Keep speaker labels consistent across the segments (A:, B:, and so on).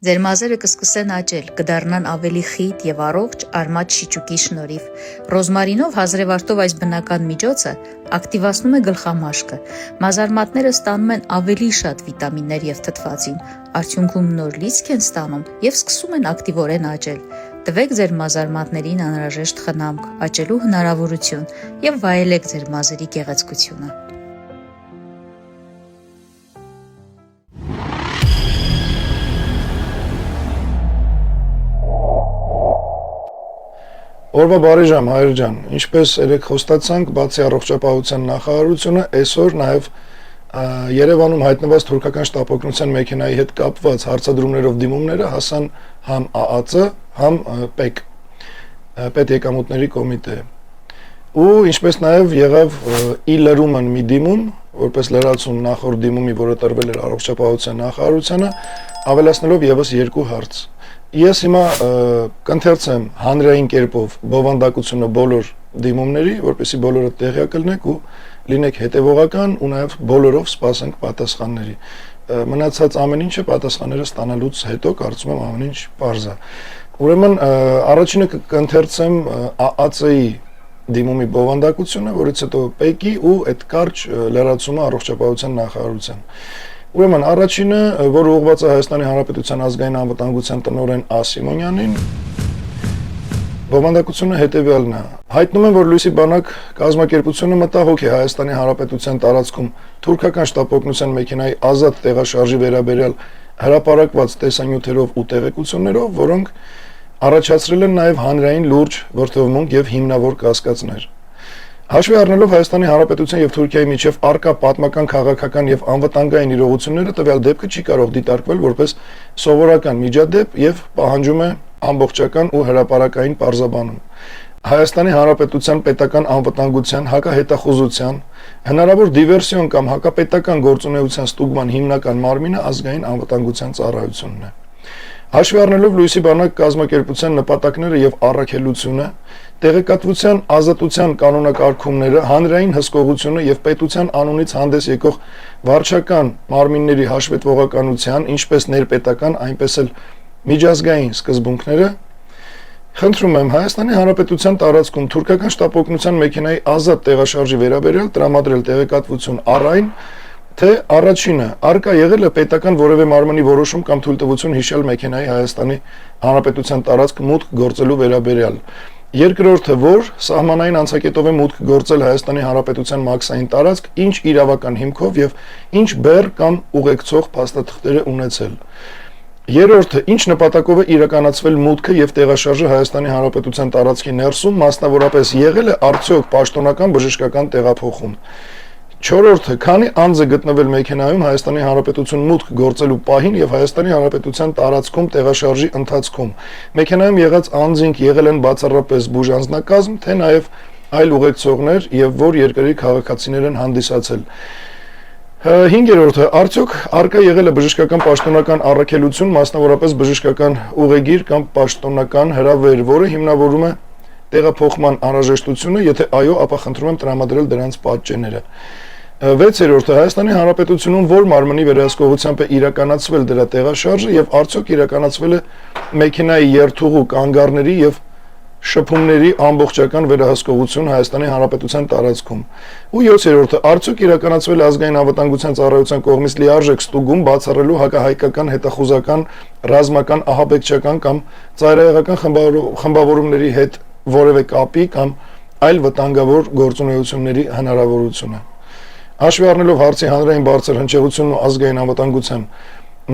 A: Ձեր մազերը կսկսեն աճել, կդառնան ավելի խիտ եւ առողջ արմատ շիճուկի շնորհիվ։ Ռոզմարինով հազրևարտով այս բնական միջոցը ակտիվացնում է գլխամաշկը։ Մազարմատները ստանում են ավելի շատ վիտամիններ եւ թթվածին, արդյունքում նոր լիցք են ստանում եւ սկսում են ակտիվորեն աճել։ Տվեք ձեր մազարմատներին անհրաժեշտ խնամք, աճելու հնարավորություն եւ վայելեք ձեր մազերի գեղեցկությունը։
B: Օրվա բարի ժամ, հայր ջան, ինչպես երեք խոստացանք, բացի առողջապահության նախարարությունը, այսօր նաև Երևանում հայտնված թուրքական շտապօգնության մեքենայի հետ կապված հարցադրումներով դիմումները հասան համ ԱԱԾ, համ ՊԵԿ, պետեկամուտների կոմիտե։ Ու ինչպես նաև եղավ ի լրումն մի դիմում, որպես լրացում նախորդ դիմումի, որը տրվել էր առողջապահության նախարարությանը, ավելացնելով եւս երկու հարց։ Ես հիմա կընթերցեմ հանրային կերպով բովանդակությունը բոլոր դիմումների, որպեսզի բոլորը տեղյակ լինեք ու լինեք հետևողական ու նաև բոլորով սպասենք պատասխանների։ Մնացած ամեն ինչը պատասխանները ստանալուց հետո կարծում եմ ամեն ինչ պարզ է։ Ուրեմն առաջինը կընթերցեմ ԱԱԾ-ի դիմումի բովանդակությունը, որից հետո ՊԵԿ-ի ու այդ կարճ լրացումը առողջապահության նախարարության։ Ուրեմն առաջինը, որը ուղղված է Հայաստանի Հանրապետության ազգային անվտանգության տնօրեն Ասիմոնյանին, բովանդակությունը հետևյալն է. հայտնում են, որ Լույսի բանակ կազմակերպությունը մտահոգ է Հայաստանի Հանրապետության տարածքում թուրքական շտապօգնության մեքենայի ազատ տեղաշարժի վերաբերյալ հրապարակված տեսանյութերով ու տեղեկություններով, որոնք առաջացրել են նաև հանրային լուրջ որդևմունք եւ հիմնավոր կասկածներ։ Հաշվի առնելով Հայաստանի Հանրապետության եւ Թուրքիայի միջև առկա պատմական, քաղաքական եւ անվտանգային իրողությունները, տվյալ դեպքը չի կարող դիտարկվել որպես սովորական միջադեպ եւ պահանջում է ամբողջական ու հրապարակային պարզաբանում։ Հայաստանի Հանրապետության պետական անվտանգության, հակահետախուզության, հնարավոր դիվերսիոն կամ հակապետական գործունեության ստուգման հիմնական մարմինը ազգային անվտանգության ծառայությունն է։ Հաշվի առնելով Լույսի բանակ կազմակերպության նպատակները եւ առաքելությունը, տեղեկատվության ազատության կանոնակարգումները, հանրային հսկողությունը եւ պետության անունից հանդես եկող վարչական մարմինների հաշվետվողականության, ինչպես ներպետական, այնպես էլ միջազգային սկզբունքները, խնդրում եմ Հայաստանի Հանրապետության տարածքում թուրքական շտապօգնության մեքենայի ազատ տեղաշարժի վերաբերյալ տրամադրել տեղեկատվություն առ այն, թե առաջինը արկա եղել է պետական որևէ մարմնի որոշում կամ թույլտվություն հիշյալ մեքենայի Հայաստանի Հանրապետության տարածք մուտք գործելու վերաբերյալ։ Երկրորդը, որ սահմանային անցակետով է մուտք գործել Հայաստանի Հանրապետության մաքսային տարածք, ինչ իրավական հիմքով եւ ինչ բեռ կամ ուղեկցող փաստաթղթեր է ունեցել։ Երրորդը, ինչ նպատակով է իրականացվել մուտքը եւ տեղաշարժը Հայաստանի Հանրապետության տարածքի ներսում, մասնավորապես եղել է արդյոք պաշտոնական բժշկական տեղափոխում։ Չորրորդը, քանի անձ է գտնվել մեքենայում Հայաստանի Հանրապետություն մուտք գործելու պահին եւ Հայաստանի Հանրապետության տարածքում տեղաշարժի ընթացքում։ Մեքենայում եղած անձինք եղել են բացառապես բուժանձնակազմ, թե նաեւ այլ ուղեկցողներ եւ որ երկրի քաղաքացիներ են հանդիսացել։ Հինգերորդը, արդյոք արկա եղել է բժշկական պաշտոնական առաքելություն, մասնավորապես բժշկական ուղեգիր կամ պաշտոնական հրավեր, որը հիմնավորում է տեղափոխման անհրաժեշտությունը, եթե այո, ապա խնդրում եմ տրամադրել դրանց պատճենները։ Վեցերորդը, Հայաստանի Հանրապետությունում որ մարմնի վերահսկողությամբ է իրականացվել դրա տեղաշարժը եւ արդյոք իրականացվել է մեքենայի երթուղու կանգառների եւ շփումների ամբողջական վերահսկողություն Հայաստանի Հանրապետության տարածքում։ Ու 7-րդը, արդյոք իրականացվել է ազգային անվտանգության ծառայության կողմից լիարժեք ստուգում բացառելու հակահայկական, հետախուզական, ռազմական, ահաբեկչական կամ ծայրահեղական խմբավորումների հետ որևէ կապի կամ այլ վտանգավոր գործունեությունների հնարավորությունը։ Հաշվի առնելով հարցի հանրային բարձր հնչեղությունն ու ազգային անվտանգության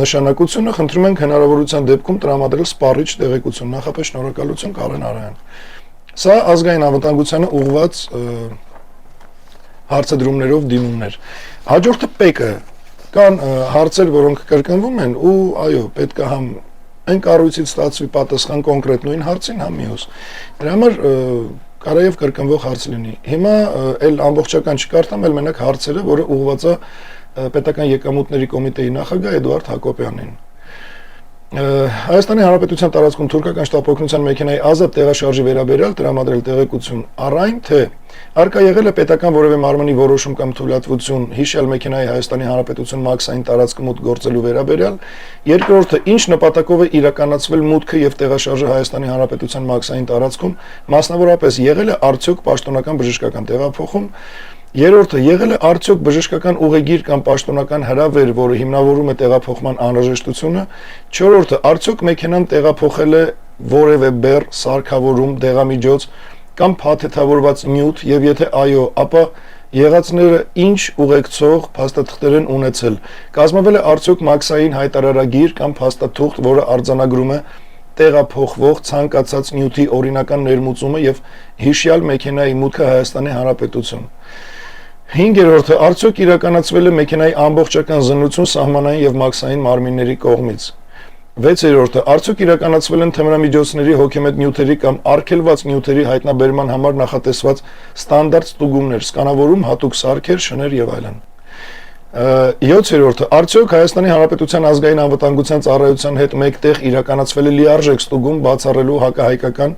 B: նշանակությունը, խնդրում ենք հնարավորության դեպքում տրամադրել սպառիչ տեղեկություն։ Նախապես շնորհակալություն, Կարեն Արայան։ Սա ազգային անվտանգությանը ուղղված հարցադրումներով դիմումներ։ Հաջորդը ՊԵԿ-ը, կան հարցեր, որոնք կրկնվում են ու այո, պետք է համ այն կառույցից ստացվի պատասխան կոնկրետ նույն հարցին, համ մյուս։ Դրա համար կարայև կրկնվող հարց լինի։ Հիմա էլ ամբողջական չկարդամ, էլ մենակ հարցերը, որը ուղղված է պետական եկամուտների կոմիտեի նախագահ Էդուարդ Հակոբյանին։ Հայաստանի Հանրապետության տարածքում թուրքական շտապօգնության մեքենայի ազատ տեղաշարժի վերաբերյալ տրամադրել տեղեկություն առայն թե արկա եղել է պետական որևէ մարմնի որոշում կամ թույլատվություն հիշյալ մեքենայի Հայաստանի Հանրապետություն մաքսային տարածք մուտք գործելու վերաբերյալ, երկրորդը ինչ նպատակով է իրականացվել մուտքը եւ տեղաշարժը Հայաստանի Հանրապետության մաքսային տարածքում, մասնավորապես եղել է արդյոք պաշտոնական բժշկական տեղափոխում, երրորդը եղել է արդյոք բժշկական ուղեգիր կամ պաշտոնական հրավեր, որը հիմնավորում է տեղափոխման անհրաժեշտությունը, չորրորդը արդյոք մեքենան տեղափոխել է որևէ բեռ, սարքավորում, դեղամիջոց կամ փաթեթավորված նյութ եւ եթե այո, ապա եղածները ինչ ուղեկցող փաստաթղթեր են ունեցել, կազմվել է արդյոք մաքսային հայտարարագիր կամ փաստաթուղթ, որը արձանագրում է տեղափոխվող ցանկացած նյութի օրինական ներմուծումը եւ հիշյալ մեքենայի մուտքը Հայաստանի Հանրապետություն։ Հինգերորդը արդյոք իրականացվել է մեքենայի ամբողջական զննություն սահմանային եւ մաքսային մարմինների կողմից։ Վեցերորդը արդյոք իրականացվել են թմրամիջոցների հոգեմետ նյութերի կամ արգելված նյութերի հայտնաբերման համար նախատեսված ստանդարտ ստուգումներ, սկանավորում, հատուկ սարքեր, շներ եւ այլն։ 7-րդը արդյոք Հայաստանի Հանրապետության ազգային անվտանգության ծառայության հետ մեկտեղ իրականացվել է լիարժեք ստուգում բացառելու հակահայկական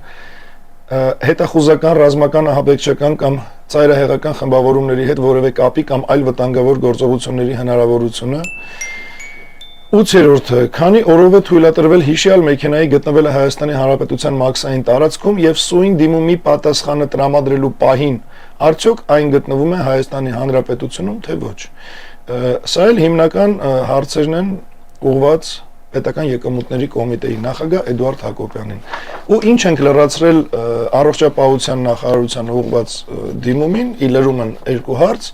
B: հետախուզական, ռազմական, ահաբեկչական կամ ծայրահեղական խմբավորումների հետ որևէ կապի կամ այլ վտանգավոր գործողությունների հնարավորությունը։ 8-րդը քանի օրով է թույլատրվել հիշյալ մեքենայի գտնվելը Հայաստանի Հանրապետության մաքսային տարածքում եւ սույն դիմումի պատասխանը տրամադրելու պահին արդյոք այն գտնվում է Հայաստանի Հանրապետությունում թե ոչ։ Սա էլ հիմնական հարցերն են ուղղված պետական եկամուտների կոմիտեի նախագահ Էդուարդ Հակոբյանին։ Ու ինչ ենք լրացրել առողջապահության նախարարության ուղղված դիմումին, իլերում են երկու հարց,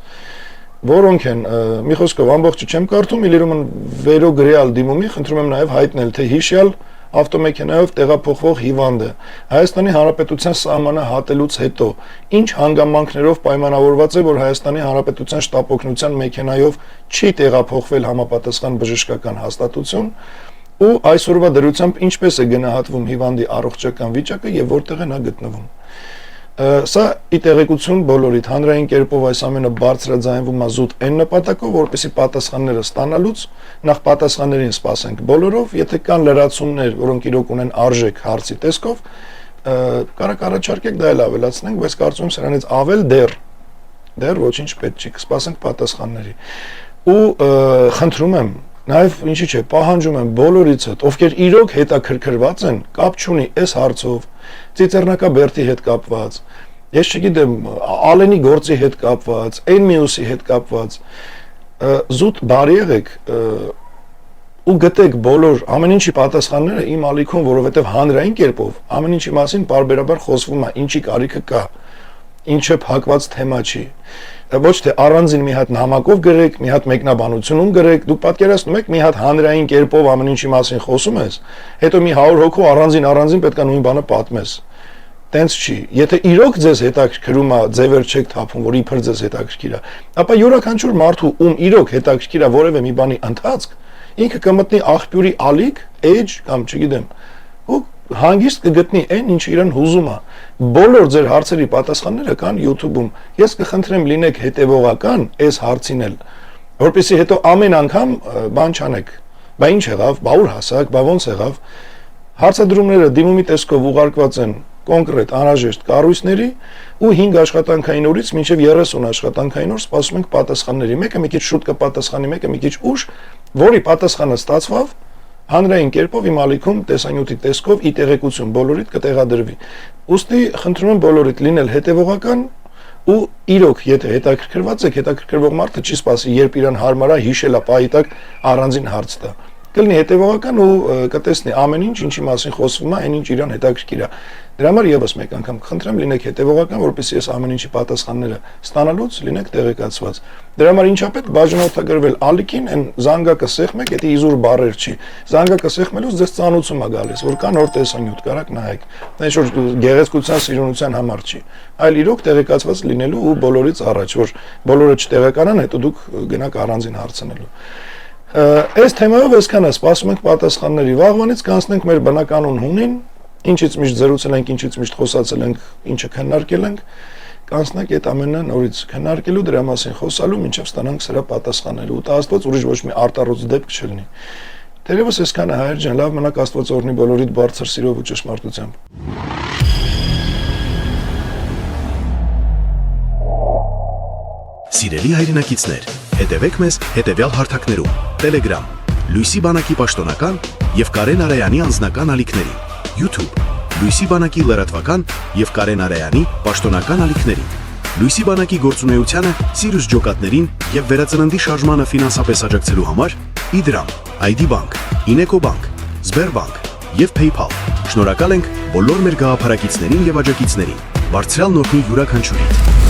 B: որոնք են մի խոսքով ամբողջը չեմ կարդում, իլերում են վերոգրյալ դիմումի, խնդրում եմ նաև հայտնել, թե հիշյալ ավտոմեքենայով տեղափոխվող հիվանդը Հայաստանի Հանրապետության սահմանը հատելուց հետո ինչ հանգամանքներով պայմանավորված է, որ Հայաստանի Հանրապետության շտապօգնության մեքենայով չի տեղափոխվել համապատասխան բժշկական հաստատություն ու այսօրվա դրությամբ ինչպես է գնահատվում հիվանդի առողջական վիճակը եւ որտեղ է նա գտնվում։ Սա ի տեղեկություն բոլորիդ հանրային կերպով այս ամենը բարձրաձայնվում է զուտ այն նպատակով, որպեսզի պատասխանները ստանալուց նախ պատասխաններին սպասենք բոլորով, եթե կան լրացումներ, որոնք իրոք ունեն արժեք հարցի տեսքով, կարող առաջարկեք դա էլ ավելացնենք, բայց կարծում եմ սրանից ավել դեռ ոչինչ պետք չի, կսպասենք պատասխանների։ Ու խնդրում եմ Նաև ինչի՞ չէ, պահանջում եմ բոլորիցդ, ովքեր իրոք հետաքրքրված են, կապ չունի այս հարցով, ծիծեռնակաբերդի հետ կապված, ես չգիտեմ, Ալենի գործի հետ կապված, այն մյուսի հետ կապված, զուտ բարի եղեք ու գտեք բոլոր ամեն ինչի պատասխանները իմ ալիքում, որովհետև հանրային կերպով ամեն ինչի մասին բարբերաբար խոսվում է, ինչի կարիքը կա, ինչը փակված թեմա չի։ Ոչ թե առանձին մի հատ նամակով գրեք, մի հատ մեկնաբանությունում գրեք, դուք պատկերացնում եք մի հատ հանրային կերպով ամեն ինչի մասին խոսում ես, հետո մի 100 հոգու առանձին պետք է նույն բանը պատմես։ Տենց չի։ Եթե իրոք ձեզ հետաքրքրում է, ձևեր չեք թափում, որ իբր ձեզ հետաքրքիր է, ապա յուրաքանչյուր մարդու ում իրոք հետաքրքիր է որևէ մի բանի ընթացք, ինքը կմտնի աղբյուրի ալիք, էջ կամ չգիտեմ, ու հանգիստ կգտնի այն, ինչ իրեն հուզում է։ Բոլոր ձեր հարցերի պատասխանները կան YouTube-ում։ Ես կխնդրեմ լինեք հետևողական այս հարցին էլ, որպեսզի հետո ամեն անգամ բան չանեք։ Բա ինչ եղավ, բա ուր հասակ, բա ոնց եղավ։ Հարցադրումները դիմումի տեսքով ուղարկված են կոնկրետ անհրաժեշտ կառույցների ու 5 աշխատանքային օրից մինչև 30 աշխատանքային օր սպասում ենք պատասխանների։ Մեկը մի քիչ շուտ կպատասխանի, մեկը մի քիչ ուշ, որի պատասխանը ստացվավ հանրային կերպով իմ ալիքում տեսանյութի տեսքով ի տեղեկություն բոլորիդ կտեղադրվի։ Ուստի խնդրում եմ բոլորիդ լինել հետևողական ու իրոք եթե հետաքրքրված եք, հետաքրքրվող մարդը չի սպասի, երբ իրան հարմար է հիշելա պահի տակ առանձին հարց տա։ Կլինի հետևողական ու կտեսնի ամեն ինչ, ինչի մասին խոսվում է, այն ինչ իրան հետաքրքիր է։ Դրա համար եւս մեկ անգամ խնդրեմ լինեք հետևողական, որպեսզի ես ամեն ինչի պատասխանները ստանալուց լինեք տեղեկացված։ Դրա համար ինչա պետք բաժանորդագրվել ալիքին, այն զանգակը սեղմեք, դա իզուր բառեր չի։ Զանգակը սեղմելուց ձեզ ծանուցում է գալիս, որ կա նոր տեսանյութ, կարաք նայեք։ Դա ինչ որ գեղեցկության, սիրունության համար չի, այլ իրոք տեղեկացված լինելու ու բոլորից առաջ, որ բոլորը չտեղեկանան, հետո դուք գնաք առանձին հարցնելու։ Այս թեմայով այսքանը, սպասում ենք պատասխանների։ Վաղվանից կանցնենք մեր բնականոն հունին, ինչից միշտ զրուցել ենք, ինչից միշտ խոսացել ենք, ինչը քննարկել ենք, կանցնենք այդ ամենը նորից քննարկելու, դրա մասին խոսալու, մինչև ստանանք սրա պատասխանները։ Ու տա Աստված ուրիշ ոչ մի արտառոց դեպք չլինի։ Թերևս այսքանը հայեր ջան, լավ մնաք, Աստված օրհնի բոլորիդ բարձր սիրով ու ճշմարտությամբ։
C: Սիրելի հայրենակիցներ, հետևեք մեզ հետևյալ հարթակներում. Telegram, Լույսի բանակի պաշտոնական եւ Կարեն Արայանի անձնական ալիքներին, YouTube, Լույսի բանակի լրատվական եւ Կարեն Արայանի պաշտոնական ալիքներին, Լույսի բանակի գործունեությանը, Սիրուս ջոկատներին եւ վերածննդի շարժմանը ֆինանսապես աջակցելու համար Իդրամ, ID Bank, Ineco Bank, Sberbank եւ PayPal։ Շնորհակալ ենք բոլոր մեր գաղափարակիցներին եւ աջակիցներին։ Բարձրյալ նորմի յուրաքանչյուրին։